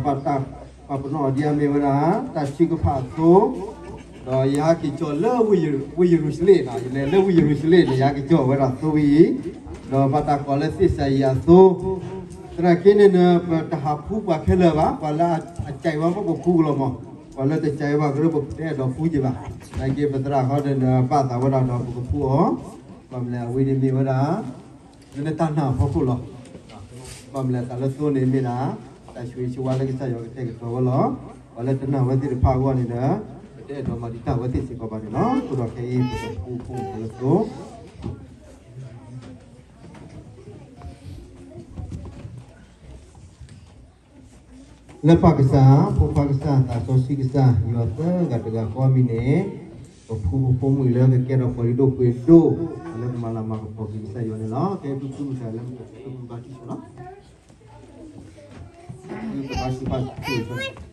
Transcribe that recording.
Patah apa no dia mewara tak cukup patu do ya ki cho le wi Jerusalem na le wi Jerusalem ya ki cho wara tu wi do patah kolesi saya tu terakhir ne tahap pu ba khela ba wala acai ba ko pu lo mo wala te cai ba gro ba te do pu je ba lagi betra kau dan patah wara do ko pu ho pamle wi ni mewara ne tanah phu lo pamle ta le tu ni mi naแต่ช่วยช่วยแล้วก็ใช้ยาเตะตัวว่าล้อว่าแล้วตอนนั้นวันที่เราพาวันนี้นะเดี๋ยวเรามาดิท่าวันที่สิบกว่าบาทเนาะตัวเราแค่ยี่สิบคู่แล้วตัวแล้วภาคภาษาพวกภาคภาษาแต่โซซิภาษาอยู่อัตกับเด็กก็มีเนี่ยผู้มือแล้วก็แค่เราพอดีดูคุยดูแล้วมาละมาพอกินภาษาอยู่เนี่ยเนาะแค่ทุกภาษาแล้วมันก็ทุกภาษาเนาะTerima kasih.